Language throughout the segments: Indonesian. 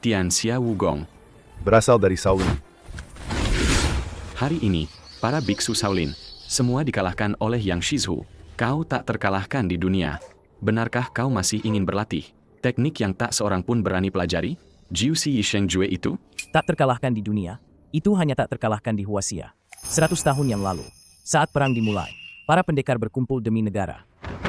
Tianxia Wugong. Berasal dari Shaolin. Hari ini, para biksu Shaolin, semua dikalahkan oleh Yang Shizu. Kau tak terkalahkan di dunia. Benarkah kau masih ingin berlatih? Teknik yang tak seorang pun berani pelajari? Jiu Si Yisheng Jue itu? Tak terkalahkan di dunia, itu hanya tak terkalahkan di Huaxia. 100 tahun yang lalu, saat perang dimulai, para pendekar berkumpul demi negara.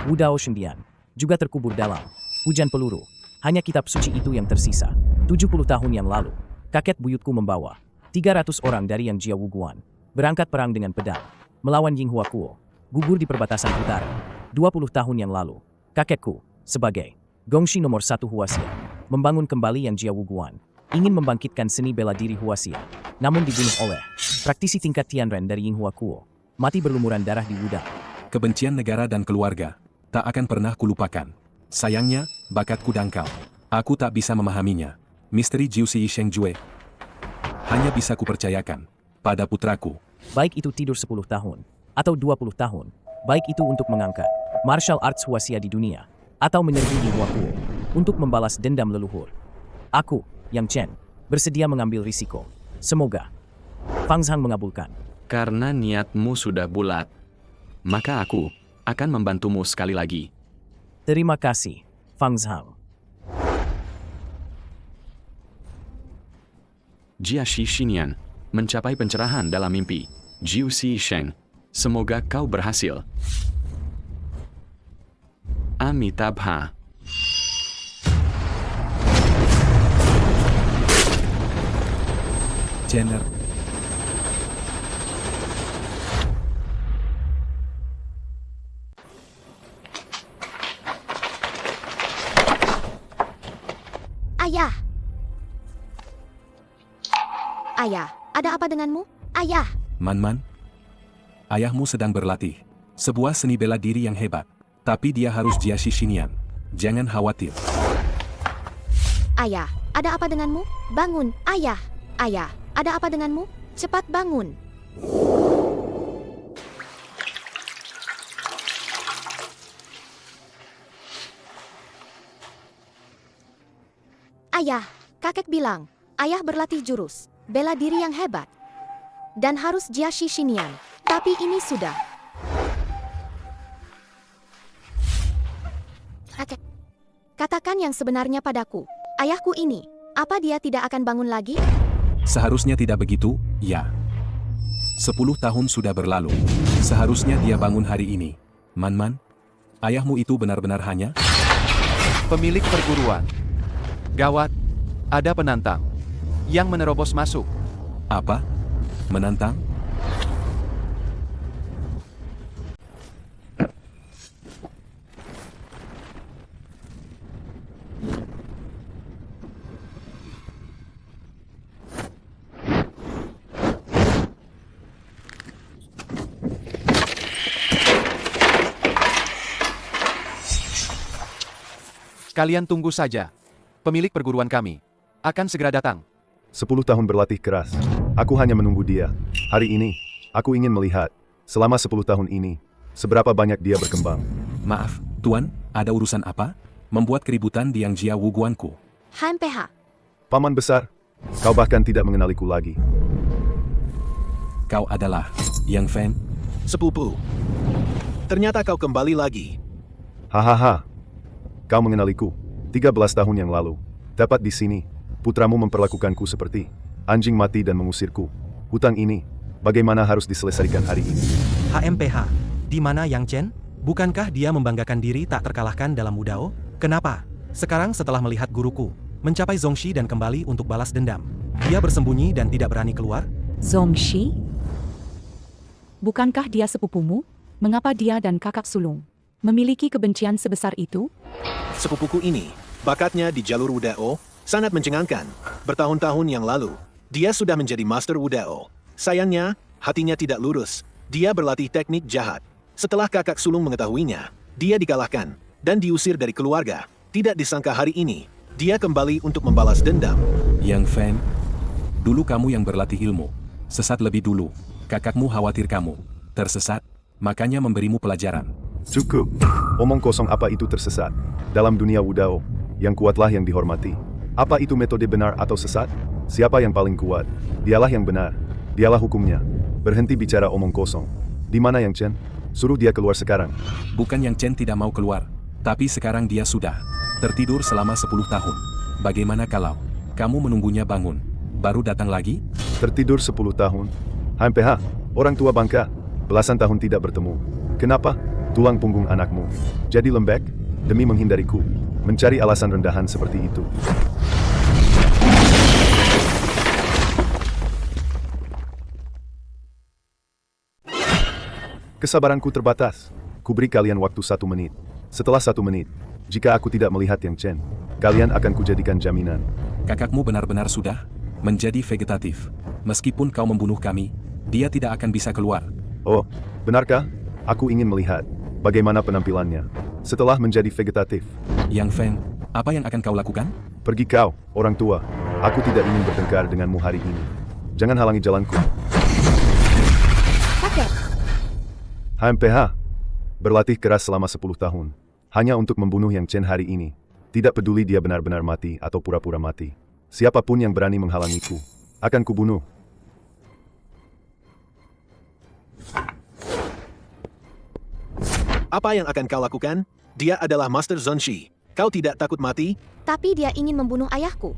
Wu Dao Shendian juga terkubur dalam hujan peluru. Hanya kitab suci itu yang tersisa. 70 tahun yang lalu, kakek buyutku membawa 300 orang dari Yang Jia Wuguan berangkat perang dengan pedang melawan Ying Hua Kuo, gugur di perbatasan utara. 20 tahun yang lalu, kakekku sebagai Gongshi nomor 1 Huaxia membangun kembali Yang Jia Wuguan, ingin membangkitkan seni bela diri Huaxia, namun dibunuh oleh praktisi tingkat Tianren dari Ying Hua Kuo, mati berlumuran darah di Wudang. Kebencian negara dan keluarga tak akan pernah kulupakan. Sayangnya, bakatku dangkal. Aku tak bisa memahaminya. Misteri Jiu Si Yisheng Jue hanya bisa kupercayakan pada putraku. Baik itu tidur 10 tahun atau 20 tahun, baik itu untuk mengangkat martial arts Huaxia di dunia atau menyerbu Ying Hua Kuo untuk membalas dendam leluhur. Aku, Yang Chen, bersedia mengambil risiko. Semoga Fang Zhang mengabulkan. Karena niatmu sudah bulat, maka aku akan membantumu sekali lagi. Terima kasih, Fang Zhang. Jia Shi Xinian mencapai pencerahan dalam mimpi. Jiu Si Sheng, semoga kau berhasil. Amitabha. Jenner, Ayah! Ayah, ada apa denganmu? Ayah! Man, ayahmu sedang berlatih. Sebuah seni bela diri yang hebat. Tapi dia harus Jia Shi Xinian. Jangan khawatir. Ayah, ada apa denganmu? Bangun, ayah! Ayah, ada apa denganmu? Cepat bangun! Ayah, kakek bilang, ayah berlatih jurus bela diri yang hebat. Dan harus Jia Shi Xinian. Tapi ini sudah. Kakek, katakan yang sebenarnya padaku. Ayahku ini, apa dia tidak akan bangun lagi? Seharusnya tidak begitu, ya. 10 tahun sudah berlalu. Seharusnya dia bangun hari ini. Man, ayahmu itu benar-benar hanya... Pemilik perguruan. Gawat, ada penantang yang menerobos masuk. Apa? Menantang? Kalian tunggu saja. Pemilik perguruan kami akan segera datang. 10 tahun berlatih keras. Aku hanya menunggu dia. Hari ini, aku ingin melihat, selama 10 tahun ini, seberapa banyak dia berkembang. Maaf, Tuan, ada urusan apa? Membuat keributan di Yang Jia Wuguanku. HMPH. Paman besar, kau bahkan tidak mengenaliku lagi. Kau adalah Yang Fen? Sepupu. Ternyata kau kembali lagi. Hahaha. Kau mengenaliku. 13 tahun yang lalu. Tepat di sini, putramu memperlakukanku seperti anjing mati dan mengusirku. Hutang ini, bagaimana harus diselesaikan hari ini? HMPH, di mana Yang Chen? Bukankah dia membanggakan diri tak terkalahkan dalam Wudao? Kenapa? Sekarang setelah melihat guruku mencapai Zongxi dan kembali untuk balas dendam, dia bersembunyi dan tidak berani keluar? Zongxi? Bukankah dia sepupumu? Mengapa dia dan kakak sulung memiliki kebencian sebesar itu? Sepupuku ini, bakatnya di jalur Wudao sangat mencengangkan. Bertahun-tahun yang lalu, dia sudah menjadi master Wudao. Sayangnya, hatinya tidak lurus. Dia berlatih teknik jahat. Setelah kakak sulung mengetahuinya, dia dikalahkan dan diusir dari keluarga. Tidak disangka hari ini, dia kembali untuk membalas dendam. Yang Fen, dulu kamu yang berlatih ilmu. Sesat lebih dulu. Kakakmu khawatir kamu tersesat, makanya memberimu pelajaran. Cukup. Omong kosong apa itu tersesat. Dalam dunia Wudao, yang kuatlah yang dihormati. Apa itu metode benar atau sesat? Siapa yang paling kuat? Dialah yang benar. Dialah hukumnya. Berhenti bicara omong kosong. Di mana Yang Chen? Suruh dia keluar sekarang. Bukan Yang Chen tidak mau keluar, tapi sekarang dia sudah tertidur selama 10 tahun. Bagaimana kalau kamu menunggunya bangun, baru datang lagi? Tertidur 10 tahun? HMPH, orang tua bangka. Belasan tahun tidak bertemu. Kenapa? Tulang punggung anakmu jadi lembek? Demi menghindariku. Mencari alasan rendahan seperti itu. Kesabaranku terbatas. Kuberi kalian waktu 1 menit. Setelah 1 menit, jika aku tidak melihat Yang Chen, kalian akan kujadikan jaminan. Kakakmu benar-benar sudah menjadi vegetatif. Meskipun kau membunuh kami, dia tidak akan bisa keluar. Oh, benarkah? Aku ingin melihat bagaimana penampilannya setelah menjadi vegetatif. Yang Feng, apa yang akan kau lakukan? Pergi kau, orang tua. Aku tidak ingin bertengkar denganmu hari ini. Jangan halangi jalanku. Kakek, HMPH, berlatih keras selama 10 tahun. Hanya untuk membunuh Yang Chen hari ini. Tidak peduli dia benar-benar mati atau pura-pura mati. Siapapun yang berani menghalangiku, akan kubunuh. Apa yang akan kau lakukan? Dia adalah Master Zonshi. Kau tidak takut mati? tapi dia ingin membunuh ayahku.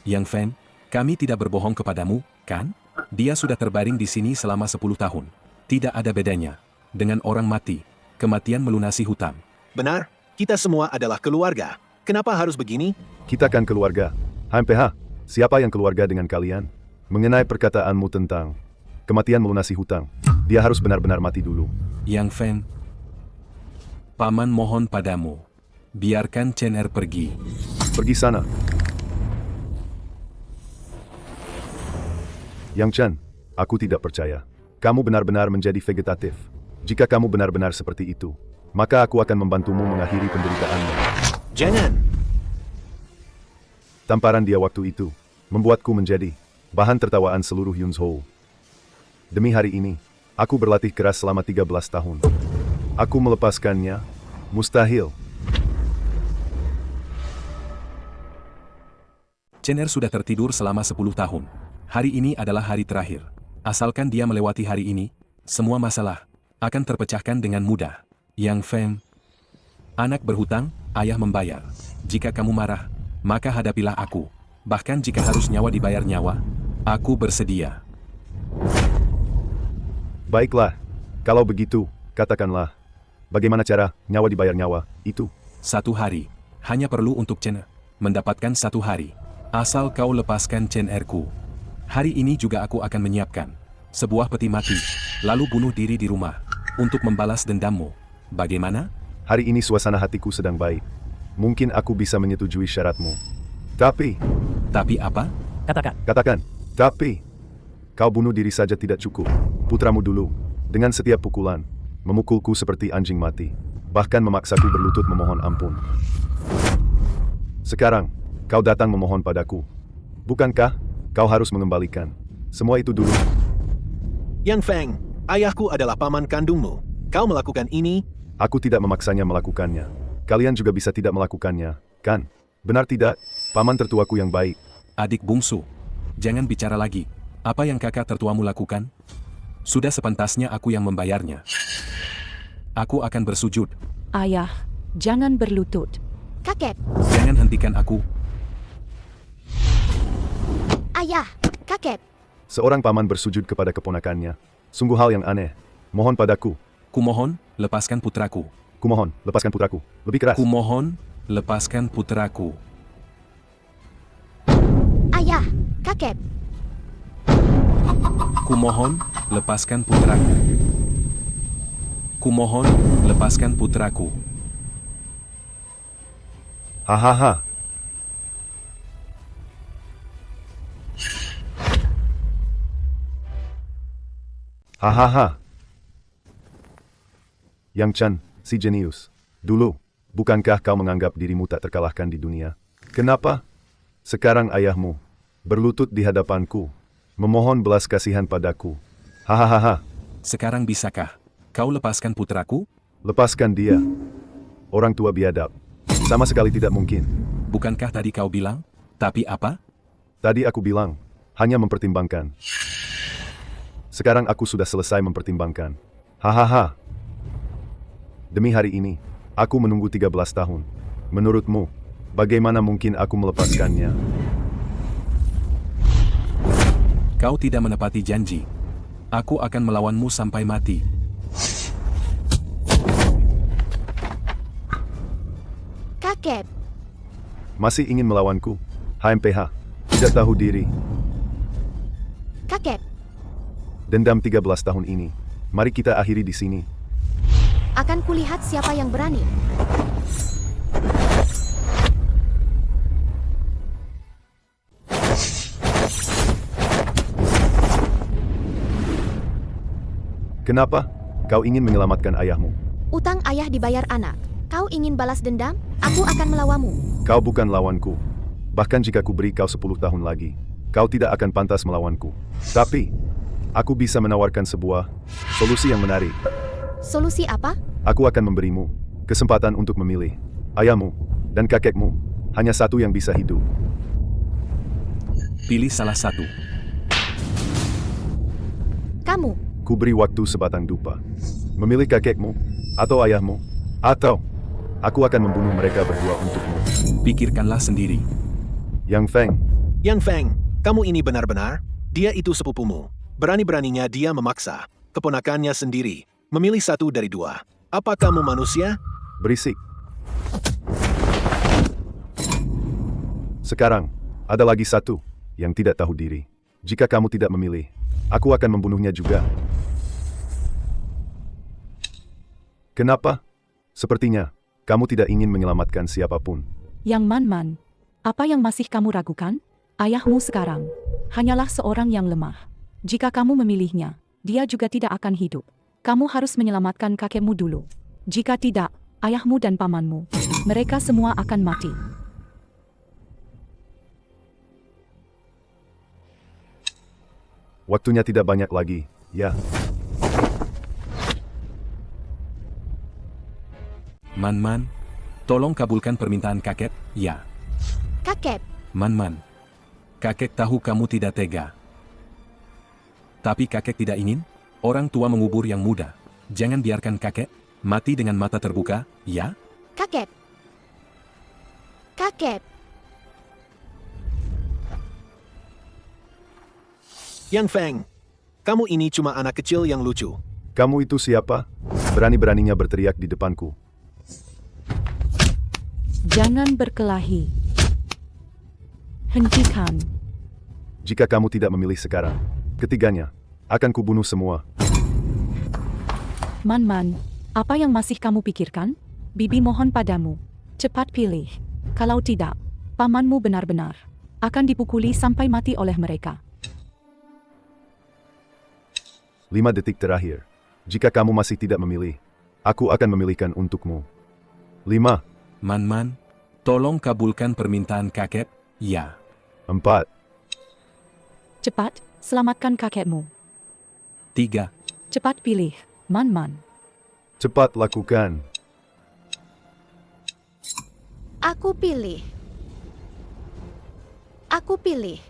Yang Feng, kami tidak berbohong kepadamu, kan? Dia sudah terbaring di sini selama 10 tahun. Tidak ada bedanya dengan orang mati. Kematian melunasi hutang. Benar, kita semua adalah keluarga. Kenapa harus begini? Kita kan keluarga. HMPH, siapa yang keluarga dengan kalian? Mengenai perkataanmu tentang kematian melunasi hutang, dia harus benar-benar mati dulu. Yang Feng, Paman mohon padamu, biarkan Chen Er pergi. Pergi sana. Yang Chen, aku tidak percaya. Kamu benar-benar menjadi vegetatif. Jika kamu benar-benar seperti itu, maka aku akan membantumu mengakhiri penderitaanmu. Jangan! Tamparan dia waktu itu membuatku menjadi bahan tertawaan seluruh Yunzhou. Demi hari ini, aku berlatih keras selama 13 tahun. Aku melepaskannya, mustahil. Chen Er sudah tertidur selama 10 tahun. Hari ini adalah hari terakhir. Asalkan dia melewati hari ini, semua masalah akan terpecahkan dengan mudah. Yang Feng, anak berhutang, ayah membayar. Jika kamu marah, maka hadapilah aku. Bahkan jika harus nyawa dibayar nyawa, aku bersedia. Baiklah, kalau begitu, katakanlah. Bagaimana cara nyawa dibayar nyawa itu? 1 hari, hanya perlu untuk Chen Er mendapatkan 1 hari. Asal kau lepaskan Chen Er-ku. Hari ini juga aku akan menyiapkan sebuah peti mati, lalu bunuh diri di rumah untuk membalas dendammu. Bagaimana? Hari ini suasana hatiku sedang baik. Mungkin aku bisa menyetujui syaratmu. Tapi apa? katakan, tapi kau bunuh diri saja tidak cukup. Putramu dulu, dengan setiap pukulan, memukulku seperti anjing mati. Bahkan memaksaku berlutut memohon ampun. Sekarang, kau datang memohon padaku. Bukankah kau harus mengembalikan semua itu dulu? Yang Feng, ayahku adalah paman kandungmu. Kau melakukan ini? Aku tidak memaksanya melakukannya. Kalian juga bisa tidak melakukannya, kan? Benar tidak? Paman tertuaku yang baik. Adik bungsu, jangan bicara lagi. Apa yang kakak tertuamu lakukan? Sudah sepantasnya aku yang membayarnya. Aku akan bersujud. Ayah, jangan berlutut. Kakek, Jangan hentikan aku. ayah, kakek. Seorang paman bersujud kepada keponakannya. Sungguh hal yang aneh. Mohon padaku. Kumohon, lepaskan putraku. Kumohon, lepaskan putraku. Lebih keras. Kumohon, lepaskan putraku. Ayah, kakek. Kumohon, lepaskan putraku. Kumohon, lepaskan putraku. Hahaha. Hahaha. Yang Chen, si jenius. Dulu, bukankah kau menganggap dirimu tak terkalahkan di dunia? Kenapa? Sekarang ayahmu berlutut di hadapanku, memohon belas kasihan padaku. Hahaha. Sekarang bisakah kau lepaskan putraku? Lepaskan dia. Orang tua biadab. Sama sekali tidak mungkin. Bukankah tadi kau bilang? Tapi apa? Tadi aku bilang, hanya mempertimbangkan. Sekarang aku sudah selesai mempertimbangkan. Hahaha. Demi hari ini, aku menunggu 13 tahun. Menurutmu, bagaimana mungkin aku melepaskannya? Kau tidak menepati janji. Aku akan melawanmu sampai mati. Kakek, Masih ingin melawanku? HMPH. Tidak tahu diri. kakek, Dendam 13 tahun ini. Mari kita akhiri di sini. akan kulihat siapa yang berani. Kenapa? Kau ingin menyelamatkan ayahmu. Utang ayah dibayar anak. Kau ingin balas dendam? Aku akan melawanmu. Kau bukan lawanku. Bahkan jika ku beri kau 10 tahun lagi, kau tidak akan pantas melawanku. Tapi, aku bisa menawarkan sebuah solusi yang menarik. Solusi apa? Aku akan memberimu kesempatan untuk memilih ayahmu dan kakekmu. Hanya satu yang bisa hidup. Pilih salah satu. Kamu. Ku beri waktu sebatang dupa. Memilih kakekmu atau ayahmu, atau aku akan membunuh mereka berdua untukmu. Pikirkanlah sendiri. Yang Feng, Yang Feng, kamu ini benar-benar? Dia itu sepupumu. Berani-beraninya dia memaksa keponakannya sendiri memilih satu dari dua. Apa kamu manusia? berisik. Sekarang, ada lagi satu yang tidak tahu diri. Jika kamu tidak memilih, aku akan membunuhnya juga. Kenapa? Sepertinya, kamu tidak ingin menyelamatkan siapapun. Yang Man-Man, apa yang masih kamu ragukan? Ayahmu sekarang hanyalah seorang yang lemah. Jika kamu memilihnya, dia juga tidak akan hidup. Kamu harus menyelamatkan kakekmu dulu. Jika tidak, ayahmu dan pamanmu, mereka semua akan mati. Waktunya tidak banyak lagi, ya. Man-Man, tolong kabulkan permintaan kakek, ya. Kakek, Man-Man, kakek tahu kamu tidak tega. Tapi kakek tidak ingin orang tua mengubur yang muda. Jangan biarkan kakek mati dengan mata terbuka, ya? kakek. Kakek, Yang Feng, kamu ini cuma anak kecil yang lucu. Kamu itu siapa? Berani-beraninya berteriak di depanku. Jangan berkelahi. Hentikan. Jika kamu tidak memilih sekarang, ketiganya akan kubunuh semua. Man-Man, apa yang masih kamu pikirkan? Bibi mohon padamu, cepat pilih. Kalau tidak, pamanmu benar-benar akan dipukuli sampai mati oleh mereka. 5 detik terakhir. Jika kamu masih tidak memilih, aku akan memilihkan untukmu. 5, Man-Man, tolong kabulkan permintaan kakek, ya. 4, Cepat, selamatkan kakekmu. 3, Cepat pilih, Man-Man. cepat lakukan. aku pilih. Aku pilih.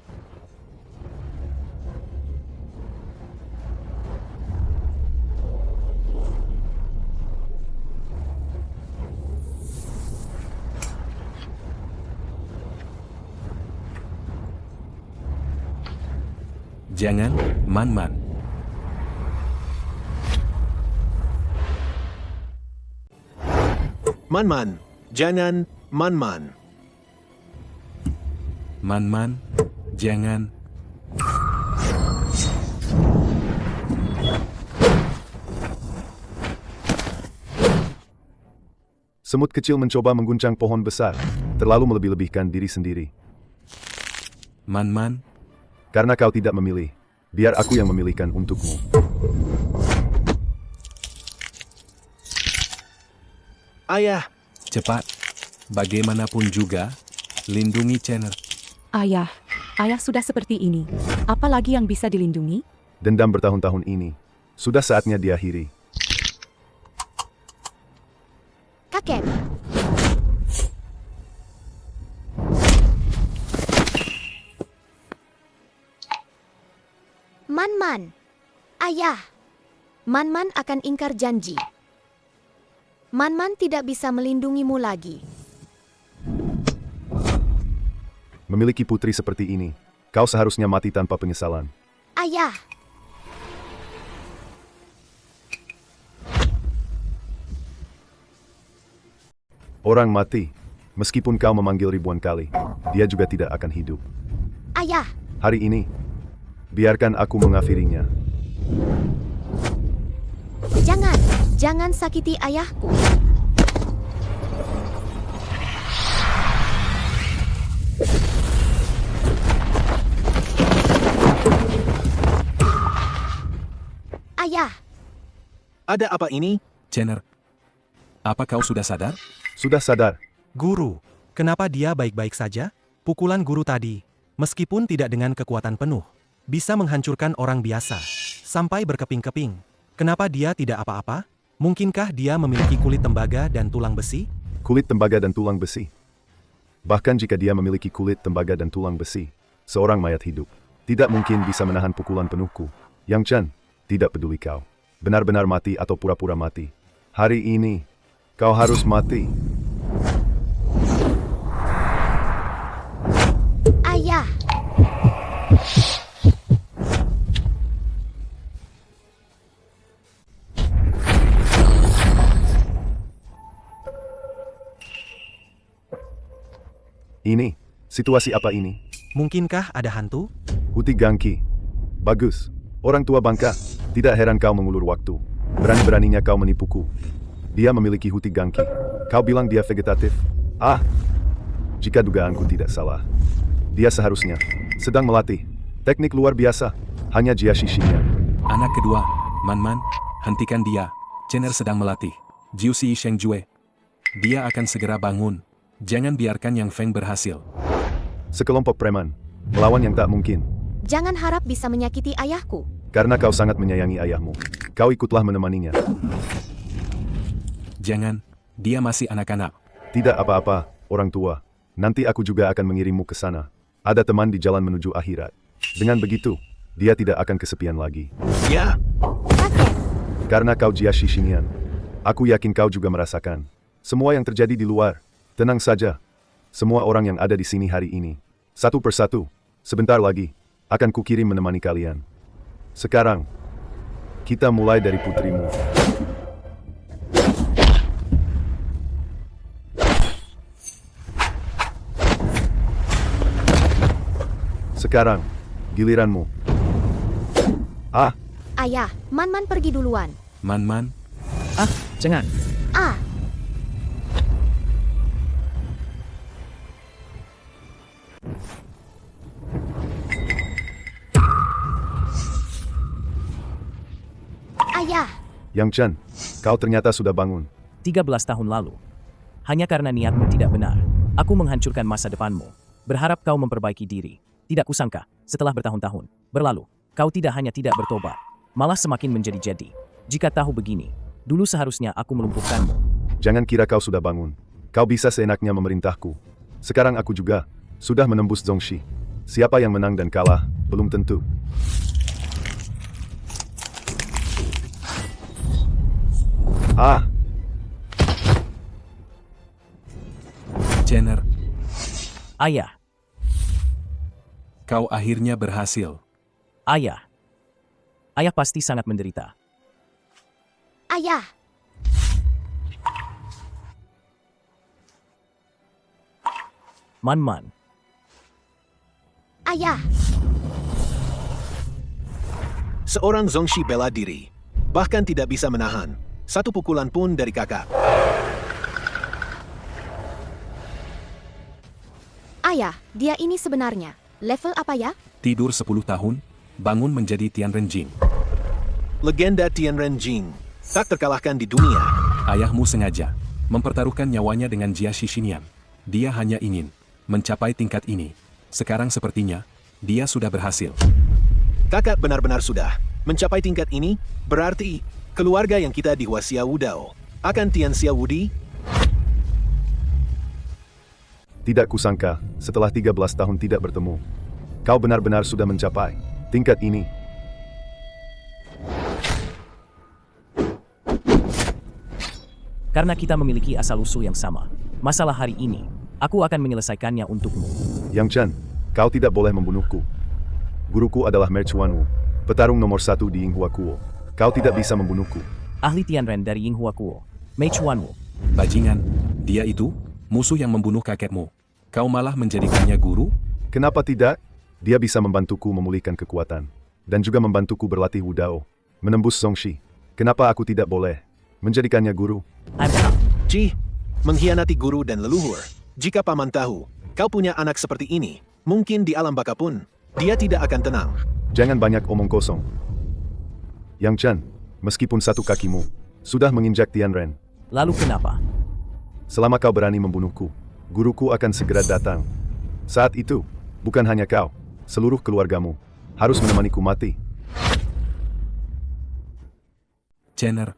jangan, Man-Man. Man-Man, jangan Man-Man. Man-Man, jangan. Semut kecil mencoba mengguncang pohon besar, terlalu melebih-lebihkan diri sendiri. Man-Man, Karena kau tidak memilih, biar aku yang memilihkan untukmu. Ayah, cepat. Bagaimanapun juga, lindungi Channel. Ayah sudah seperti ini. Apalagi yang bisa dilindungi? Dendam bertahun-tahun ini, sudah saatnya diakhiri. Kakek. Man-man. Ayah. Man-man akan ingkar janji. Man-man tidak bisa melindungimu lagi. Memiliki putri seperti ini, kau seharusnya mati tanpa penyesalan. Ayah. Orang mati, meskipun kau memanggil ribuan kali, dia juga tidak akan hidup. Ayah. Hari ini, biarkan aku mengakhirinya. Jangan. Jangan sakiti ayahku. Ayah. Ada apa ini? Jenner, apa kau sudah sadar? Sudah sadar, Guru, kenapa dia baik-baik saja? Pukulan guru tadi, meskipun tidak dengan kekuatan penuh, bisa menghancurkan orang biasa, sampai berkeping-keping. Kenapa dia tidak apa-apa? Mungkinkah dia memiliki kulit tembaga dan tulang besi? kulit tembaga dan tulang besi. Bahkan jika dia memiliki kulit tembaga dan tulang besi, seorang mayat hidup tidak mungkin bisa menahan pukulan penuhku. Yang Chen, tidak peduli kau benar-benar mati atau pura-pura mati. Hari ini, kau harus mati. Ayah. Ini, situasi apa ini? Mungkinkah ada hantu? Huti Gangki. Bagus. Orang tua bangka. Tidak heran kau mengulur waktu. Berani-beraninya kau menipuku. Dia memiliki Huti Gangki. Kau bilang dia vegetatif? Ah! Jika dugaanku tidak salah, dia seharusnya sedang melatih teknik luar biasa. Hanya Jiashi Xinyan. Anak kedua, Man-man, hentikan dia. Jenner sedang melatih Jiusi Sheng Jue. Dia akan segera bangun. Jangan biarkan Yang Feng berhasil. Sekelompok preman, melawan yang tak mungkin. Jangan harap bisa menyakiti ayahku. Karena kau sangat menyayangi ayahmu, kau ikutlah menemaninya. Jangan, dia masih anak-anak. Tidak apa-apa, orang tua. Nanti aku juga akan mengirimmu ke sana. Ada teman di jalan menuju akhirat. Dengan begitu, dia tidak akan kesepian lagi. Ya, Kakek. Karena kau Jiashi Xinyan, aku yakin kau juga merasakan semua yang terjadi di luar. Tenang saja. Semua orang yang ada di sini hari ini, satu persatu, sebentar lagi, akan kukirim menemani kalian. Sekarang, kita mulai dari putrimu. Sekarang, giliranmu. Ah, Ayah, Man-man pergi duluan. Man-man, Ah, jangan. Ah, ayah. Yang Chen, kau ternyata sudah bangun. 13 tahun lalu. Hanya karena niatmu tidak benar, aku menghancurkan masa depanmu. Berharap kau memperbaiki diri. Tidak kusangka, setelah bertahun-tahun berlalu, kau tidak hanya tidak bertobat, malah semakin menjadi-jadi. Jika tahu begini, dulu seharusnya aku melumpuhkanmu. Jangan kira kau sudah bangun. Kau bisa seenaknya memerintahku. Sekarang aku juga sudah menembus Zhongxi. Siapa yang menang dan kalah, belum tentu. Ah, Jenner, Ayah, kau akhirnya berhasil. ayah. Ayah pasti sangat menderita. Ayah. Man-man, Ayah. seorang Zhongxi bela diri, bahkan tidak bisa menahan satu pukulan pun dari kakak. Ayah, dia ini sebenarnya level apa ya? Tidur 10 tahun, bangun menjadi Tianren Jing. Legenda Tianren Jing, tak terkalahkan di dunia. Ayahmu sengaja mempertaruhkan nyawanya dengan Jiashi Xinyan. Dia hanya ingin mencapai tingkat ini. Sekarang sepertinya, dia sudah berhasil. Kakak benar-benar sudah mencapai tingkat ini, berarti keluarga yang kita di Huaxia Wudao akan Tianxia Wudi Tidak kusangka, setelah 13 tahun tidak bertemu, kau benar-benar sudah mencapai tingkat ini. Karena kita memiliki asal-usul yang sama, masalah hari ini, aku akan menyelesaikannya untukmu. Yang Chen, kau tidak boleh membunuhku. Guruku adalah Mei Chuanwu, petarung nomor 1 di Yinghua Kuo. Kau tidak bisa membunuhku. Ahli Tianren dari Yinghua Kuo, Mei Chuanwu. Bajingan, dia itu musuh yang membunuh kakekmu. Kau malah menjadikannya guru? Kenapa tidak? Dia bisa membantuku memulihkan kekuatan, dan juga membantuku berlatih Wudao, menembus Zongxi. Kenapa aku tidak boleh menjadikannya guru? Ji, mengkhianati guru dan leluhur. Jika paman tahu, kau punya anak seperti ini, mungkin di alam baka pun, dia tidak akan tenang. Jangan banyak omong kosong. Yang Chen, meskipun satu kakimu sudah menginjak Tianren, Lalu kenapa? selama kau berani membunuhku, guruku akan segera datang. Saat itu, bukan hanya kau, seluruh keluargamu harus menemaniku mati. Jenner.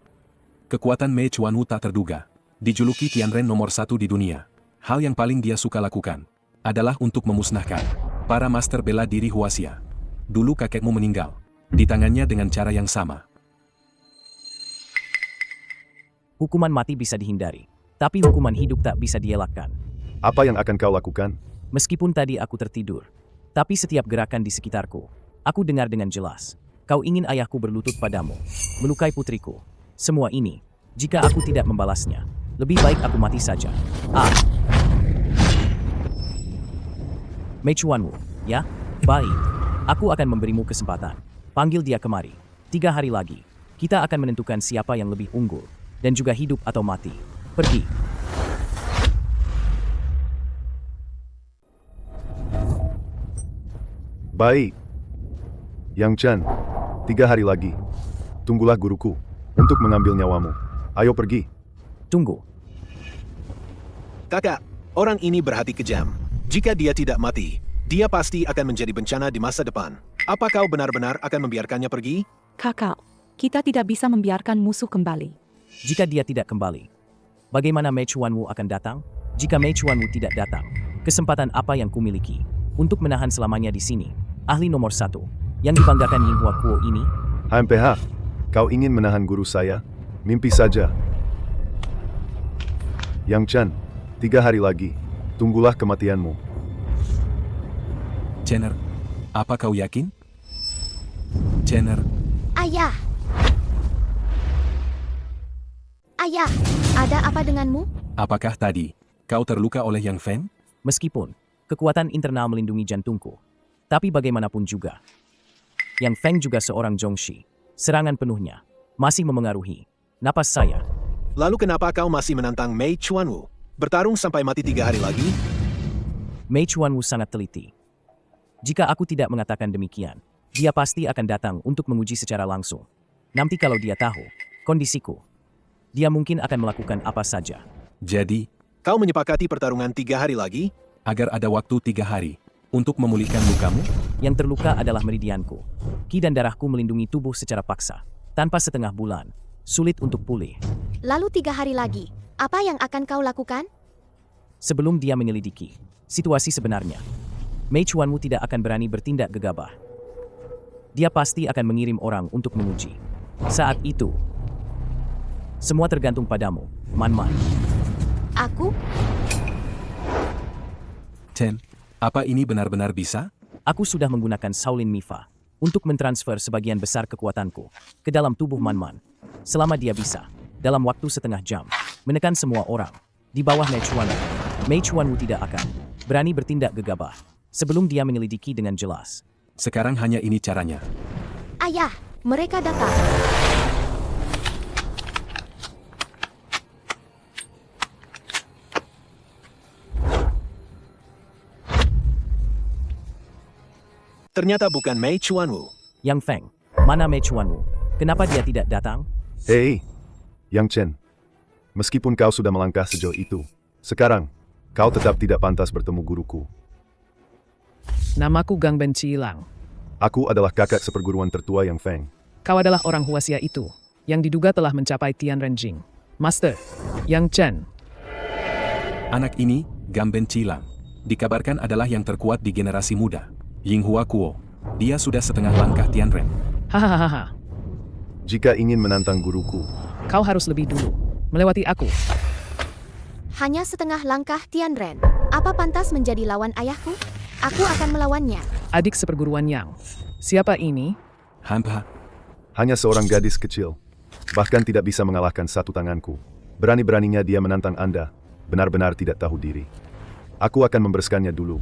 Kekuatan Mei Chuanwu tak terduga. Dijuluki Tianren nomor 1 di dunia. Hal yang paling dia suka lakukan adalah untuk memusnahkan para master bela diri Huaxia. Dulu kakekmu meninggal di tangannya dengan cara yang sama. Hukuman mati bisa dihindari, tapi hukuman hidup tak bisa dielakkan. Apa yang akan kau lakukan? Meskipun tadi aku tertidur, tapi setiap gerakan di sekitarku, aku dengar dengan jelas. Kau ingin ayahku berlutut padamu, melukai putriku. Semua ini, jika aku tidak membalasnya, lebih baik aku mati saja. Mei Chuanwu, ya? Baik. Aku akan memberimu kesempatan. Panggil dia kemari. 3 hari lagi, kita akan menentukan siapa yang lebih unggul, dan juga hidup atau mati. Pergi. Baik. Yang Chen, 3 hari lagi. Tunggulah guruku untuk mengambil nyawamu. Ayo pergi. Tunggu. Kakak, orang ini berhati kejam. Jika dia tidak mati, dia pasti akan menjadi bencana di masa depan. Apa kau benar-benar akan membiarkannya pergi? Kakak, kita tidak bisa membiarkan musuh kembali. Jika dia tidak kembali, bagaimana Mei Chuanwu akan datang? Jika Mei Chuanwu tidak datang, kesempatan apa yang kumiliki untuk menahan selamanya di sini? Ahli nomor 1 yang dibanggakan Yinghua Kuo ini? HMPH, kau ingin menahan guru saya? Mimpi saja. Yang Chen, 3 hari lagi. Tunggulah kematianmu. Jenner, apa kau yakin? Jenner, Ayah! Ayah, ada apa denganmu? apakah tadi kau terluka oleh Yang Feng? Meskipun kekuatan internal melindungi jantungku, tapi bagaimanapun juga, Yang Feng juga seorang Zongxi. Serangan penuhnya masih memengaruhi napas saya. Lalu kenapa kau masih menantang Mei Chuanwu? Bertarung sampai mati 3 hari lagi? Mei Chuanwu sangat teliti. Jika aku tidak mengatakan demikian, dia pasti akan datang untuk menguji secara langsung. Nanti kalau dia tahu kondisiku, dia mungkin akan melakukan apa saja. Jadi, Kau menyepakati pertarungan 3 hari lagi? agar ada waktu 3 hari untuk memulihkan lukamu? Yang terluka adalah meridianku. Ki dan darahku melindungi tubuh secara paksa. Tanpa setengah bulan, sulit untuk pulih. Lalu 3 hari lagi, apa yang akan kau lakukan? Sebelum dia menyelidiki situasi sebenarnya, Mei Chuanwu tidak akan berani bertindak gegabah. Dia pasti akan mengirim orang untuk menguji. Saat itu, semua tergantung padamu, Man-Man. Aku? Chen, apa ini benar-benar bisa? Aku sudah menggunakan Shaolin Mifa untuk mentransfer sebagian besar kekuatanku ke dalam tubuh Man-Man. Selama dia bisa, dalam waktu setengah jam, menekan semua orang di bawah Mei Chuanwu. Mei Chuanwu tidak akan berani bertindak gegabah sebelum dia menyelidiki dengan jelas. Sekarang hanya ini caranya. Ayah, mereka datang. Ternyata bukan Mei Chuanwu. Yang Feng, mana Mei Chuanwu? Kenapa dia tidak datang? Hei, Yang Chen. Meskipun kau sudah melangkah sejauh itu, sekarang, kau tetap tidak pantas bertemu guruku. Namaku Gang Ben Cilang. Aku adalah kakak seperguruan tertua Yang Feng. Kau adalah orang Huaxia itu, yang diduga telah mencapai Tianrenjing. Master, Yang Chen. Anak ini, Gamben Cilang. dikabarkan adalah yang terkuat di generasi muda. Ying Hua Kuo. Dia sudah setengah langkah Tianren. Hahaha. Jika ingin menantang guruku, Kau harus lebih dulu melewati aku. Hanya setengah langkah Tianren. Apa pantas menjadi lawan ayahku? Aku akan melawannya. Adik seperguruan Yang. Siapa ini? Hampa. hanya seorang gadis kecil. Bahkan tidak bisa mengalahkan satu tanganku. Berani-beraninya dia menantang Anda. Benar-benar tidak tahu diri. Aku akan membereskannya dulu.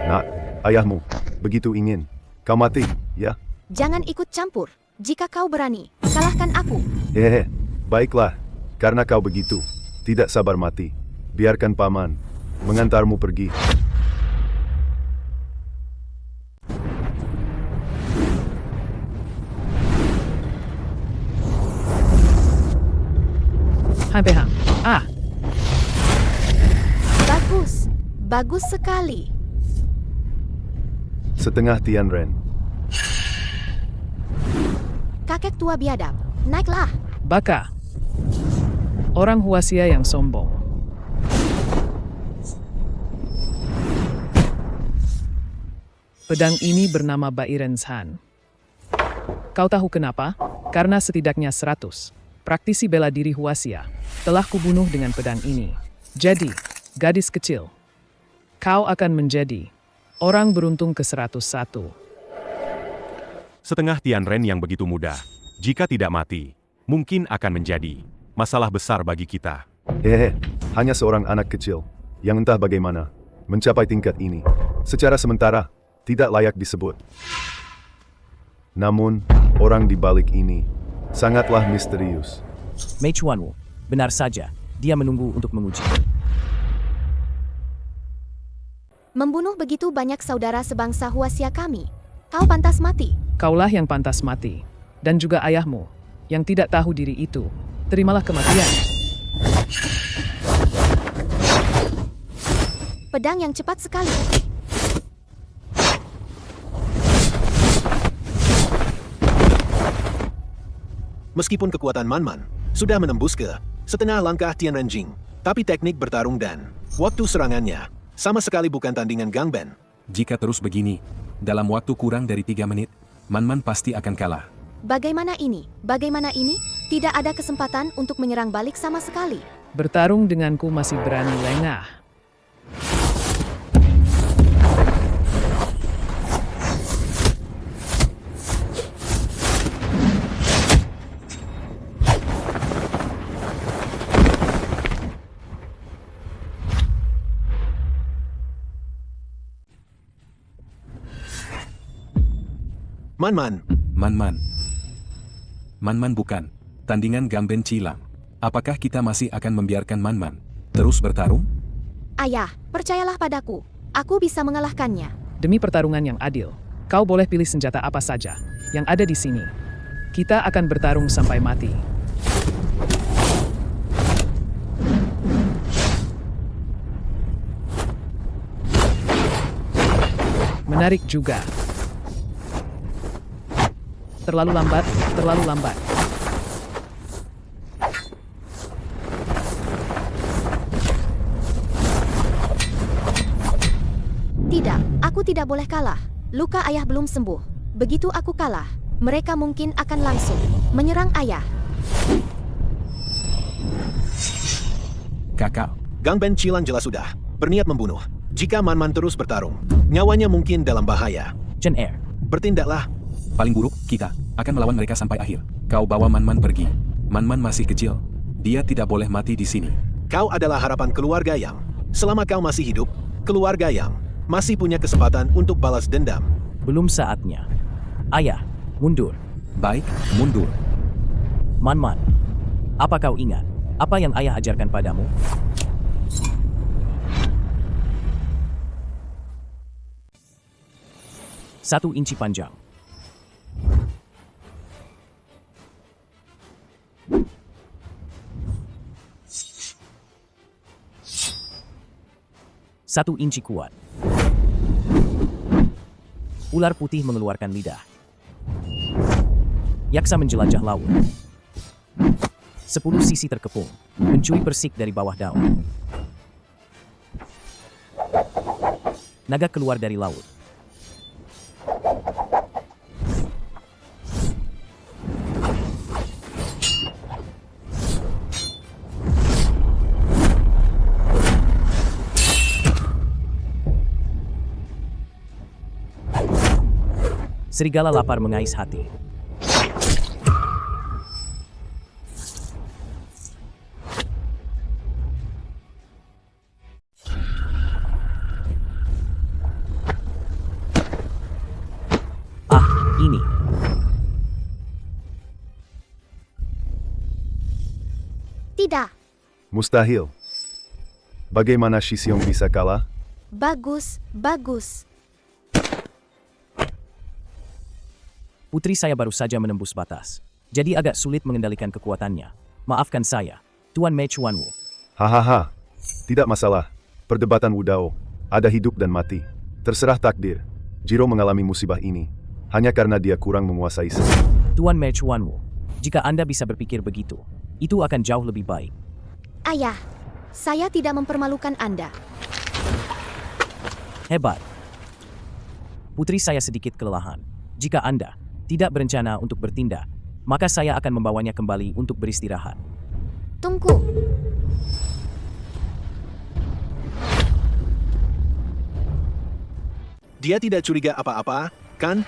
Nak, ayahmu, begitu ingin. Kau mati, ya? Jangan ikut campur. Jika kau berani, kalahkan aku. Hehe, baiklah. Karena kau begitu, tidak sabar mati. Biarkan paman mengantarmu pergi. HPH. Ah, Bagus. Bagus sekali. Setengah Tianren. Kakek tua biadab. Naiklah. Baka. Orang Huasia yang sombong. Pedang ini bernama Bairens Han. Kau tahu kenapa? Karena setidaknya 100 praktisi bela diri Huasia telah kubunuh dengan pedang ini. Jadi, gadis kecil, kau akan menjadi orang beruntung ke-101. Setengah Tianren yang begitu mudah, jika tidak mati, mungkin akan menjadi masalah besar bagi kita. Hehe, hanya seorang anak kecil yang entah bagaimana mencapai tingkat ini. Secara sementara, tidak layak disebut. Namun, orang di balik ini sangatlah misterius. Mei Chuanwu, benar saja, dia menunggu untuk menguji. Membunuh begitu banyak saudara sebangsa Huasia kami. Kau pantas mati. Kaulah yang pantas mati, dan juga ayahmu, yang tidak tahu diri itu. Terimalah kematian. Pedang yang cepat sekali. Meskipun kekuatan Man-Man sudah menembus ke setengah langkah Tianrenjing, tapi teknik bertarung dan waktu serangannya sama sekali bukan tandingan Gang Ben. Jika terus begini, dalam waktu kurang dari 3 menit, Man-Man pasti akan kalah. Bagaimana ini? Bagaimana ini? Tidak ada kesempatan untuk menyerang balik sama sekali. Bertarung denganku masih berani lengah. Man-Man, Man-Man. Man-Man bukan tandingan Gamben Cilang. Apakah kita masih akan membiarkan Man-Man terus bertarung? Ayah, percayalah padaku. Aku bisa mengalahkannya. Demi pertarungan yang adil, kau boleh pilih senjata apa saja yang ada di sini. Kita akan bertarung sampai mati. Menarik juga. Terlalu lambat, terlalu lambat. Tidak, aku tidak boleh kalah. Luka ayah belum sembuh. Begitu aku kalah, mereka mungkin akan langsung menyerang ayah. Kakak, Gang Ben Cilang jelas sudah berniat membunuh. Jika Man-Man terus bertarung, nyawanya mungkin dalam bahaya. Chen Er, Bertindaklah. paling buruk, kita akan melawan mereka sampai akhir. Kau bawa Man-Man pergi. Man-Man masih kecil. Dia tidak boleh mati di sini. Kau adalah harapan keluarga yang, selama kau masih hidup, keluarga yang masih punya kesempatan untuk balas dendam. belum saatnya. Ayah, mundur. Baik, mundur. Man-Man, apa kau ingat apa yang ayah ajarkan padamu? Satu inci panjang. Satu inci kuat. Ular putih mengeluarkan lidah. Yaksa menjelajah laut. 10 sisi terkepung, mencuri persik dari bawah daun. naga keluar dari laut. Serigala lapar mengais hati. Ah, ini. Tidak. Mustahil. Bagaimana Shiseong bisa kalah? Bagus, bagus. Putri saya baru saja menembus batas. Jadi agak sulit mengendalikan kekuatannya. Maafkan saya, Tuan Mei Chuanwu. Hahaha. Tidak masalah. Perdebatan Wudao. Ada hidup dan mati. Terserah takdir. Jiro mengalami musibah ini hanya karena dia kurang menguasai seni. Tuan Mei Chuanwu, jika Anda bisa berpikir begitu, itu akan jauh lebih baik. Ayah, saya tidak mempermalukan Anda. Hebat. Putri saya sedikit kelelahan. Jika Anda tidak berencana untuk bertindak, maka saya akan membawanya kembali untuk beristirahat. Tunggu. Dia tidak curiga apa-apa, kan?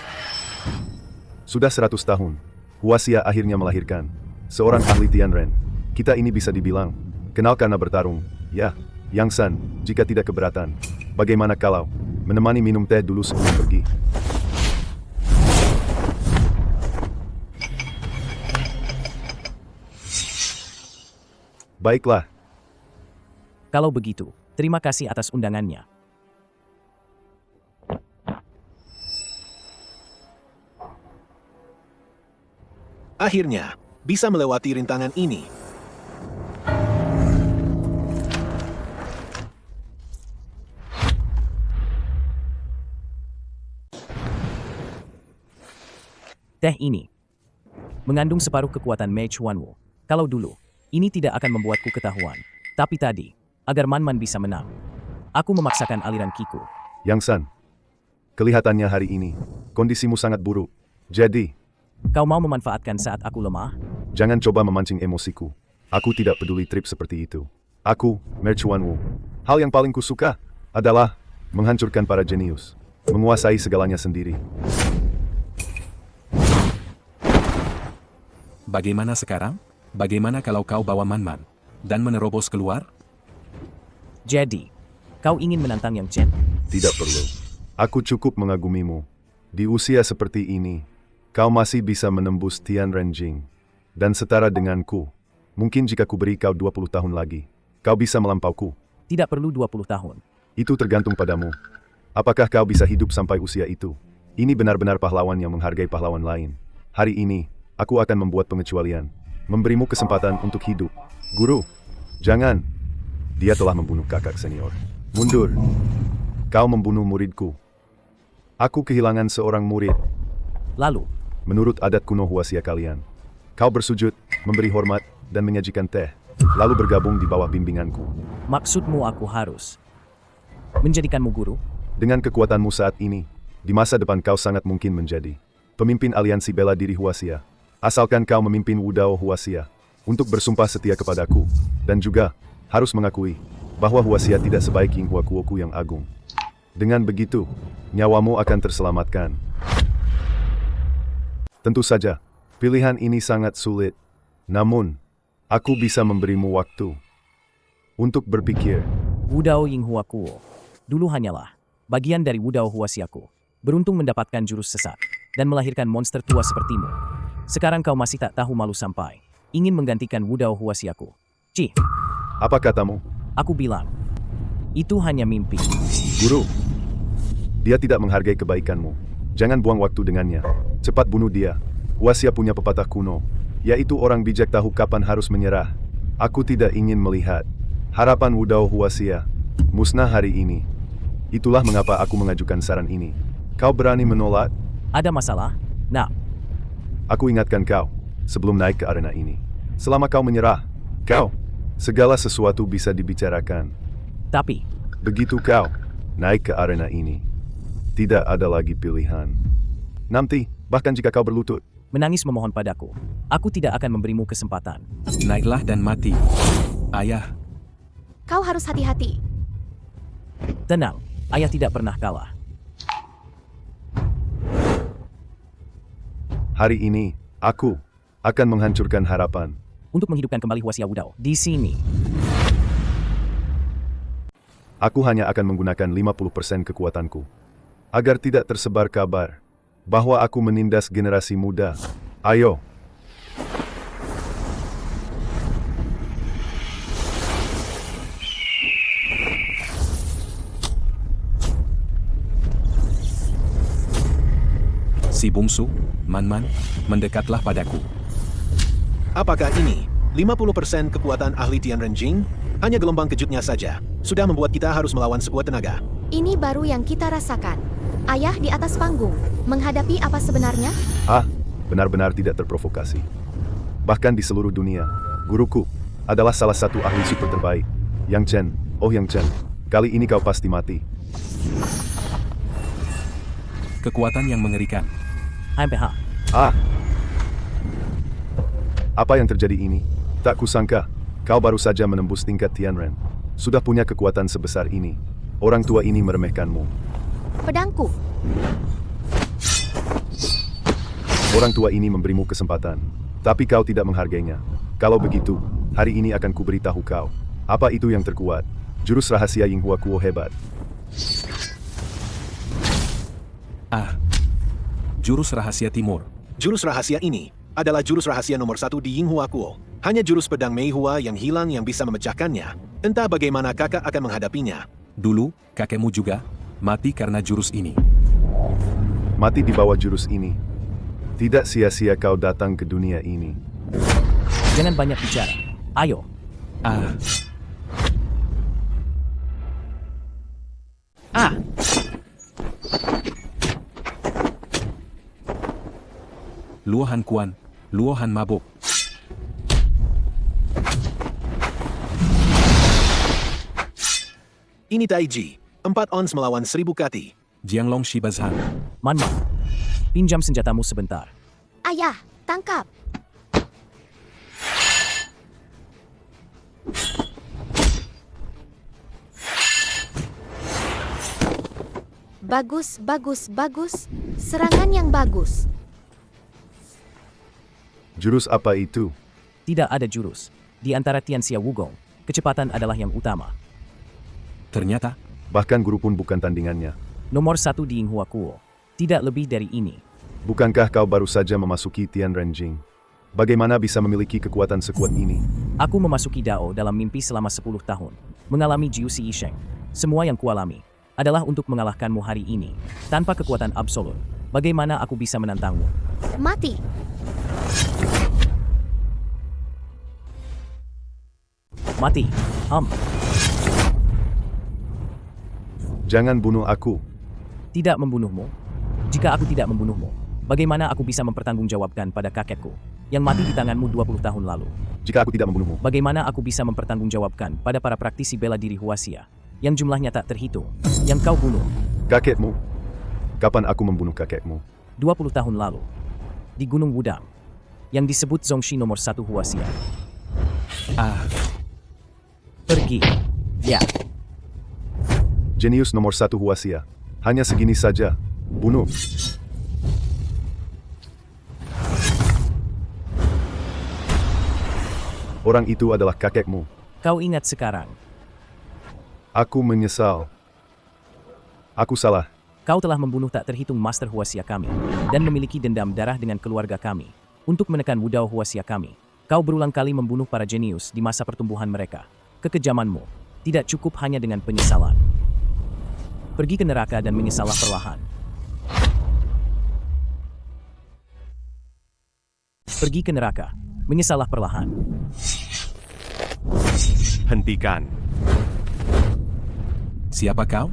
Sudah 100 tahun, Huaxia akhirnya melahirkan seorang ahli Tianren. Kita ini bisa dibilang kenal karena bertarung. Ya, Yang San, jika tidak keberatan, bagaimana kalau menemani minum teh dulu sebelum pergi? Baiklah. Kalau begitu, terima kasih atas undangannya. Akhirnya, bisa melewati rintangan ini. Teh ini mengandung separuh kekuatan Mei Chuanwu. Kalau dulu, ini tidak akan membuatku ketahuan. Tapi tadi, agar Man-Man bisa menang, aku memaksakan aliran Kiku. Yang San, kelihatannya hari ini kondisimu sangat buruk. Jadi, kau mau memanfaatkan saat aku lemah? jangan coba memancing emosiku. Aku tidak peduli trip seperti itu. Aku, Mei Chuanwu, hal yang paling kusuka adalah menghancurkan para jenius, menguasai segalanya sendiri. Bagaimana sekarang? Bagaimana kalau kau bawa Man-Man dan menerobos keluar? Jadi, kau ingin menantang Yang Chen? Tidak perlu. Aku cukup mengagumimu. Di usia seperti ini, kau masih bisa menembus Tianren Jing. Dan setara denganku. Mungkin jika ku beri kau 20 tahun lagi, kau bisa melampauku. Tidak perlu 20 tahun. Itu tergantung padamu. Apakah kau bisa hidup sampai usia itu? Ini benar-benar pahlawan yang menghargai pahlawan lain. Hari ini, aku akan membuat pengecualian. Memberimu kesempatan untuk hidup. Guru, jangan. Dia telah membunuh kakak senior. Mundur. Kau membunuh muridku. Aku kehilangan seorang murid. Lalu, menurut adat kuno Huaxia kalian, kau bersujud, memberi hormat, dan menyajikan teh, lalu bergabung di bawah bimbinganku. Maksudmu aku harus menjadikanmu guru? Dengan kekuatanmu saat ini, di masa depan kau sangat mungkin menjadi pemimpin aliansi bela diri Huaxia. Asalkan kau memimpin Wudao Huaxia untuk bersumpah setia kepadaku, dan juga harus mengakui bahwa Huaxia tidak sebaik Ying Hua Kuoku yang agung. Dengan begitu, nyawamu akan terselamatkan. Tentu saja, pilihan ini sangat sulit. Namun, aku bisa memberimu waktu untuk berpikir. Wudao Ying Hua Kuo dulu hanyalah bagian dari Wudao Huaxiaku. Beruntung mendapatkan jurus sesat dan melahirkan monster tua sepertimu. Sekarang kau masih tak tahu malu sampai ingin menggantikan Wudao Huaxiaku. Cih, apa katamu? aku bilang, itu hanya mimpi. Guru, dia tidak menghargai kebaikanmu. Jangan buang waktu dengannya. Cepat bunuh dia. Huaxia punya pepatah kuno, yaitu orang bijak tahu kapan harus menyerah. Aku tidak ingin melihat harapan Wudao Huaxia musnah hari ini. Itulah mengapa aku mengajukan saran ini. Kau berani menolak? Ada masalah? Nah, aku ingatkan kau sebelum naik ke arena ini. Selama kau menyerah, segala sesuatu bisa dibicarakan. Tapi, begitu kau naik ke arena ini. Tidak ada lagi pilihan. Nanti, bahkan jika kau berlutut, Menangis memohon padaku. Aku tidak akan memberimu kesempatan. Naiklah dan mati. Ayah, Kau harus hati-hati. Tenang, ayah tidak pernah kalah. hari ini, aku akan menghancurkan harapan. Untuk menghidupkan kembali Huaxia Wudao. Di sini. Aku hanya akan menggunakan 50% kekuatanku. Agar tidak tersebar kabar bahwa aku menindas generasi muda. Ayo. si bungsu, Man-Man, mendekatlah padaku. Apakah ini 50% kekuatan ahli Tianrenjing? Hanya gelombang kejutnya saja sudah membuat kita harus melawan sekuat tenaga. Ini baru yang kita rasakan. Ayah di atas panggung, menghadapi apa sebenarnya? Benar-benar tidak terprovokasi. Bahkan di seluruh dunia, guruku adalah salah satu ahli super terbaik. Yang Chen, Yang Chen, kali ini kau pasti mati. Kekuatan yang mengerikan. HMPH. Apa yang terjadi ini? Tak kusangka, kau baru saja menembus tingkat Tianren. Sudah punya kekuatan sebesar ini. Orang tua ini meremehkanmu. Pedangku. Orang tua ini memberimu kesempatan, tapi kau tidak menghargainya. Kalau begitu, hari ini akan kuberitahu kau. Apa itu yang terkuat? Jurus rahasia Yinghua Kuo hebat. Jurus rahasia timur. Jurus rahasia ini adalah jurus rahasia nomor 1 di Yinghua Kuo. Hanya jurus pedang Mei Hua yang hilang yang bisa memecahkannya. Entah bagaimana kakak akan menghadapinya. Dulu, kakekmu juga mati karena jurus ini. Mati di bawah jurus ini. Tidak sia-sia kau datang ke dunia ini. Jangan banyak bicara. Ayo. Luohan Kuan, Luohan Mabuk. Ini Taiji, 4 ons melawan 1000 kati. Jianglong Shibazhan. Man-Man, pinjam senjatamu sebentar. Ayah, tangkap. Bagus, bagus, bagus. Serangan yang bagus. Jurus apa itu? Tidak ada jurus. Di antara Tianxia Wugong, kecepatan adalah yang utama. Ternyata, Bahkan guru pun bukan tandingannya. Nomor 1 di Yinghua Kuo. Tidak lebih dari ini. Bukankah kau baru saja memasuki Tianrenjing? Bagaimana bisa memiliki kekuatan sekuat ini? Aku memasuki Dao dalam mimpi selama 10 tahun. Mengalami Jiusi Yisheng. Semua yang kualami adalah untuk mengalahkanmu hari ini. Tanpa kekuatan absolut, bagaimana aku bisa menantangmu? Mati. Mati. Jangan bunuh aku. Tidak membunuhmu. Jika aku tidak membunuhmu, bagaimana aku bisa mempertanggungjawabkan pada kakekku yang mati di tanganmu 20 tahun lalu? Jika aku tidak membunuhmu, Bagaimana aku bisa mempertanggungjawabkan pada para praktisi bela diri Huaxia yang jumlahnya tak terhitung, yang kau bunuh kakekmu. Kapan aku membunuh kakekmu? 20 tahun lalu di Gunung Wudang yang disebut Zongxi nomor 1 Huaxia. Pergi. Ya. Jenius nomor 1 Huaxia. Hanya segini saja. Bunuh. Orang itu adalah kakekmu. Kau ingat sekarang. Aku menyesal. Aku salah. Kau telah membunuh tak terhitung master Huaxia kami dan memiliki dendam darah dengan keluarga kami. Untuk menekan Wudao Huaxia kami, kau berulang kali membunuh para jenius di masa pertumbuhan mereka. Kekejamanmu tidak cukup hanya dengan penyesalan. Pergi ke neraka dan menyesallah perlahan. Pergi ke neraka, menyesallah perlahan. Hentikan. siapa kau?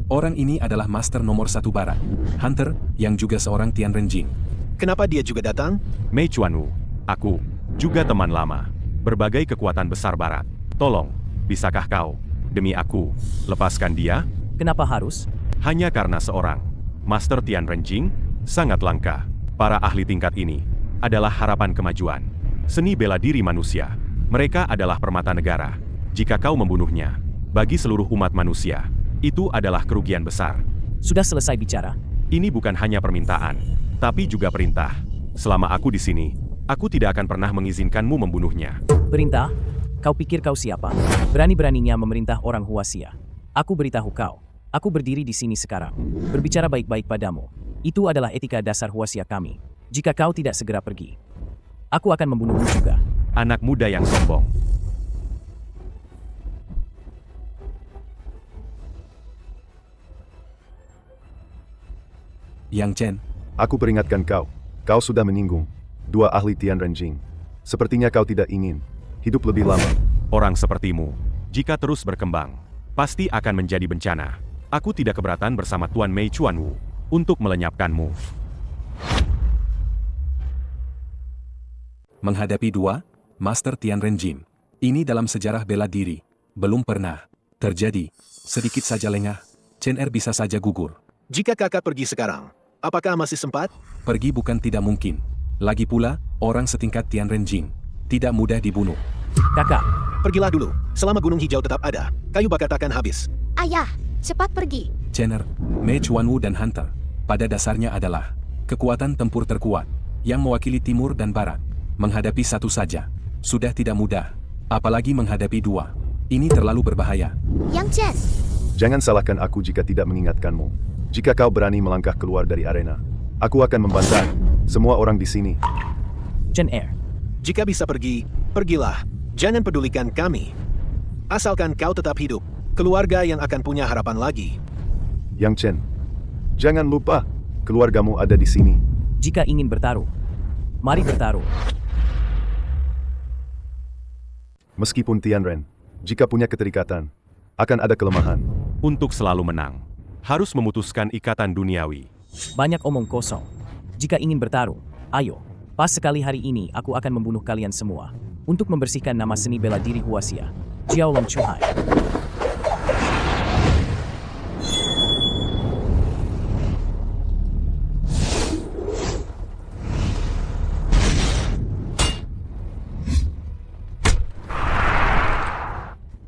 Orang ini adalah master nomor 1 barat. Hunter, yang juga seorang Tianrenjing. Kenapa dia juga datang? Mei Chuanwu, aku, juga teman lama. Berbagai kekuatan besar barat. Tolong, bisakah kau, demi aku, lepaskan dia? Kenapa harus? Hanya karena seorang Master Tian Renjing sangat langka. Para ahli tingkat ini adalah harapan kemajuan seni bela diri manusia. Mereka adalah permata negara. Jika kau membunuhnya, bagi seluruh umat manusia, itu adalah kerugian besar. Sudah selesai bicara? Ini bukan hanya permintaan, tapi juga perintah. Selama aku di sini, aku tidak akan pernah mengizinkanmu membunuhnya. Perintah? Kau pikir kau siapa? Berani-beraninya memerintah orang Huaxia. Aku beritahu kau, aku berdiri di sini sekarang, berbicara baik-baik padamu. Itu adalah etika dasar Huaxia kami. Jika kau tidak segera pergi, aku akan membunuhmu juga. Anak muda yang sombong. Yang Chen, Aku peringatkan kau. Kau sudah menyinggung dua ahli Tian Renjing. Sepertinya kau tidak ingin hidup lebih lama. Orang sepertimu, jika terus berkembang, pasti akan menjadi bencana. Aku tidak keberatan bersama Tuan Mei Chuanwu untuk melenyapkanmu. menghadapi dua Master Tian Renjing. Ini dalam sejarah bela diri belum pernah terjadi. Sedikit saja lengah, Chen Er bisa saja gugur. Jika kakak pergi sekarang, apakah masih sempat? Pergi bukan tidak mungkin. Lagi pula, orang setingkat Tian Renjing tidak mudah dibunuh. Kakak, Pergilah dulu, selama Gunung Hijau tetap ada, kayu bakar takkan habis. Ayah, cepat pergi. Chen Er, Mei Chuanwu dan Hunter pada dasarnya adalah kekuatan tempur terkuat yang mewakili timur dan barat. Menghadapi satu saja sudah tidak mudah, apalagi menghadapi dua. Ini terlalu berbahaya. Yang Chen, Jangan salahkan aku jika tidak mengingatkanmu. Jika kau berani melangkah keluar dari arena, aku akan membantai semua orang di sini. Chen Er, Jika bisa pergi, pergilah. Jangan pedulikan kami. Asalkan kau tetap hidup, keluarga yang akan punya harapan lagi. Yang Chen, jangan lupa, keluargamu ada di sini. jika ingin bertaruh, mari bertaruh. Meskipun Tianren, jika punya keterikatan, akan ada kelemahan. Untuk selalu menang, harus memutuskan ikatan duniawi. Banyak omong kosong. Jika ingin bertaruh, ayo. Pas sekali hari ini aku akan membunuh kalian semua. Untuk membersihkan nama seni bela diri Huaxia. Jiao Long Chuhai.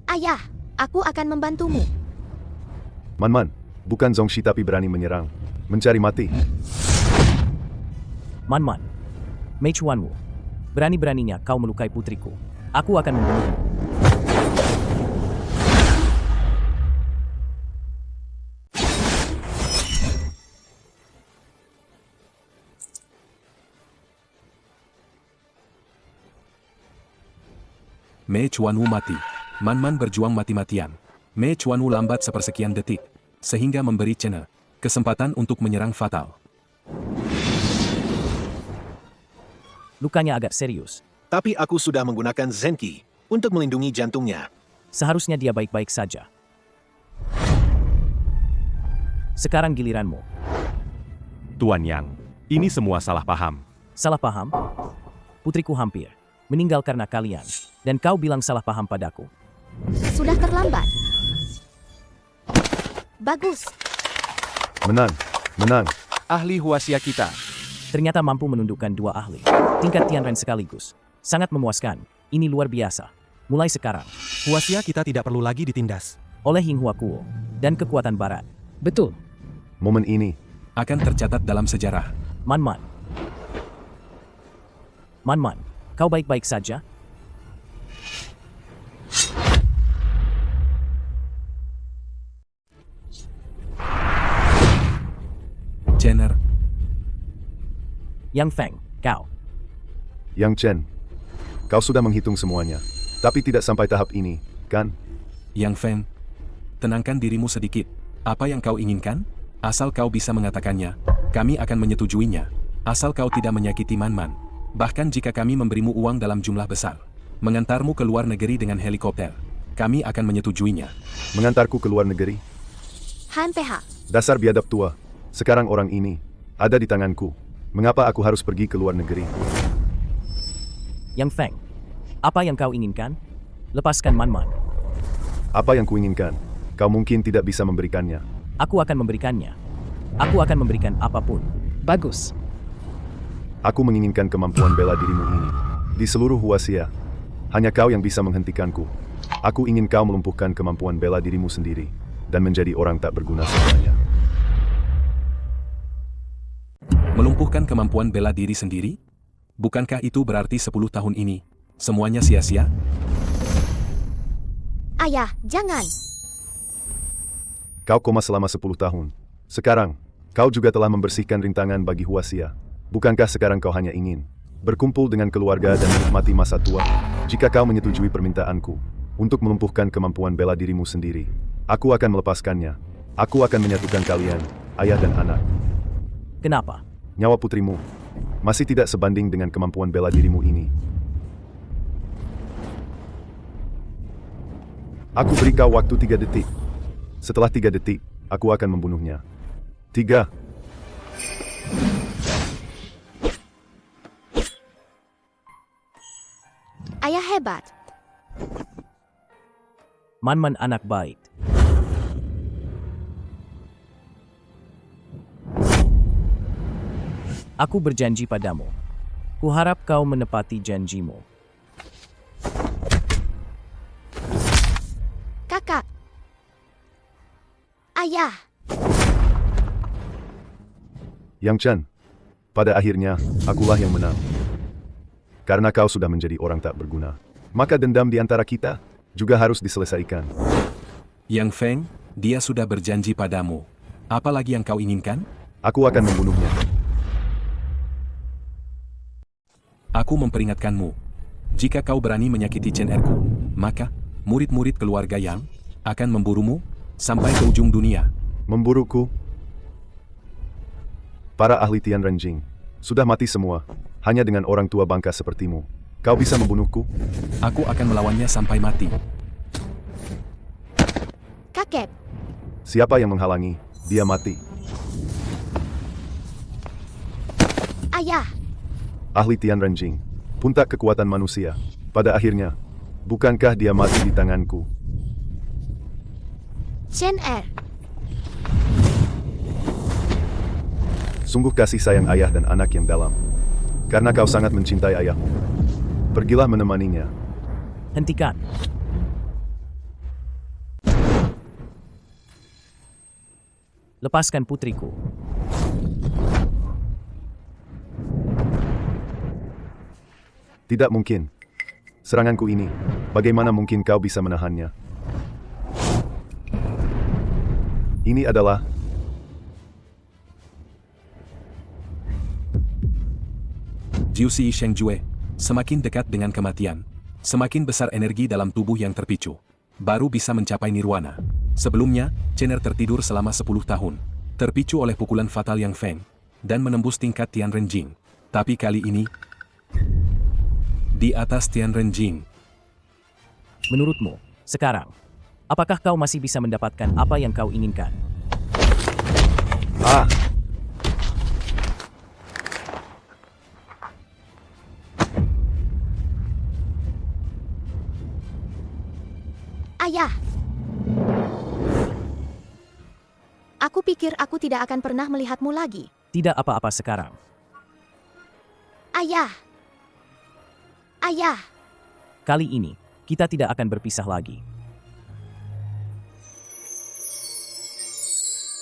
ayah, aku akan membantumu. Man, bukan Zongshi tapi berani menyerang. Mencari mati. Man, Mei Chuanwu. Berani-beraninya kau melukai putriku. Aku akan membunuhmu. Mei Chuanwu mati. Man berjuang mati-matian. Mei Chuanwu lambat sepersekian detik, sehingga memberi Chen Er kesempatan untuk menyerang fatal. Lukanya agak serius. Tapi aku sudah menggunakan Zenki untuk melindungi jantungnya. Seharusnya dia baik-baik saja. Sekarang giliranmu. Tuan Yang, ini semua salah paham. Salah paham? Putriku hampir meninggal karena kalian. Dan kau bilang salah paham padaku. Sudah terlambat. Bagus. Menang. Ahli Huaxia kita. Ternyata mampu menundukkan dua ahli. Tingkat Tianren sekaligus. Sangat memuaskan. Ini luar biasa. Mulai sekarang, Huaxia kita tidak perlu lagi ditindas. oleh Hinghua Kuo dan kekuatan barat. Betul. Momen ini, Akan tercatat dalam sejarah. Man, kau baik-baik saja? Chen Er, Yang Feng, kau. Yang Chen, kau sudah menghitung semuanya. Tapi tidak sampai tahap ini, kan? Yang Feng, tenangkan dirimu sedikit. Apa yang kau inginkan? Asal kau bisa mengatakannya, kami akan menyetujuinya. Asal kau tidak menyakiti Man. Bahkan jika kami memberimu uang dalam jumlah besar, mengantarmu ke luar negeri dengan helikopter, kami akan menyetujuinya. Mengantarku ke luar negeri? Han PH. Dasar biadab tua. Sekarang orang ini ada di tanganku. Mengapa aku harus pergi ke luar negeri? Yang Feng, apa yang kau inginkan? Lepaskan Man. Apa yang kuinginkan? kau mungkin tidak bisa memberikannya. Aku akan memberikannya. Aku akan memberikan apapun. Bagus. Aku menginginkan kemampuan bela dirimu ini. Di seluruh Huasia, hanya kau yang bisa menghentikanku. Aku ingin kau melumpuhkan kemampuan bela dirimu sendiri, dan menjadi orang tak berguna selamanya. Melumpuhkan kemampuan bela diri sendiri? Bukankah itu berarti 10 tahun ini semuanya sia-sia? Ayah, jangan. Kau koma selama 10 tahun. Sekarang, kau juga telah membersihkan rintangan bagi Huasia. Bukankah sekarang kau hanya ingin berkumpul dengan keluarga dan menikmati masa tua? Jika kau menyetujui permintaanku untuk melumpuhkan kemampuan bela dirimu sendiri, aku akan melepaskannya. Aku akan menyatukan kalian, ayah dan anak. Kenapa? Nyawa putrimu masih tidak sebanding dengan kemampuan bela dirimu ini. Aku beri kau waktu 3 detik. Setelah 3 detik, aku akan membunuhnya. 3. Ayah hebat. Man anak baik. Aku berjanji padamu. Kuharap kau menepati janjimu. Kakak. Ayah. Yang Chen, pada akhirnya, akulah yang menang. Karena kau sudah menjadi orang tak berguna, maka dendam di antara kita juga harus diselesaikan. Yang Feng, dia sudah berjanji padamu. Apa lagi yang kau inginkan? Aku akan membunuhnya. Aku memperingatkanmu. Jika kau berani menyakiti Chen Erku, maka murid-murid keluarga yang akan memburumu sampai ke ujung dunia. Memburuku? Para ahli Tianrenjing sudah mati semua. Hanya dengan orang tua bangka sepertimu, kau bisa membunuhku? Aku akan melawannya sampai mati. Kakek. Siapa yang menghalangi? Dia mati. Ayah. Ahli Tianrenjing, puncak kekuatan manusia. Pada akhirnya, bukankah dia mati di tanganku? Chen Er. Sungguh kasih sayang ayah dan anak yang dalam. Karena kau sangat mencintai ayahmu. Pergilah menemaninya. Hentikan. Lepaskan putriku. Tidak mungkin. Seranganku ini, bagaimana mungkin kau bisa menahannya? Ini adalah Jiusi Shengjue, semakin dekat dengan kematian, semakin besar energi dalam tubuh yang terpicu. Baru bisa mencapai nirwana. Sebelumnya, Chen Er tertidur selama 10 tahun, terpicu oleh pukulan fatal Yang Feng, dan menembus tingkat Tianrenjing. Tapi kali ini, di atas Tianrenjing. Menurutmu, sekarang, apakah kau masih bisa mendapatkan apa yang kau inginkan? Ayah. Aku pikir aku tidak akan pernah melihatmu lagi. Tidak apa-apa sekarang. Ayah. Ayah. Kali ini, kita tidak akan berpisah lagi.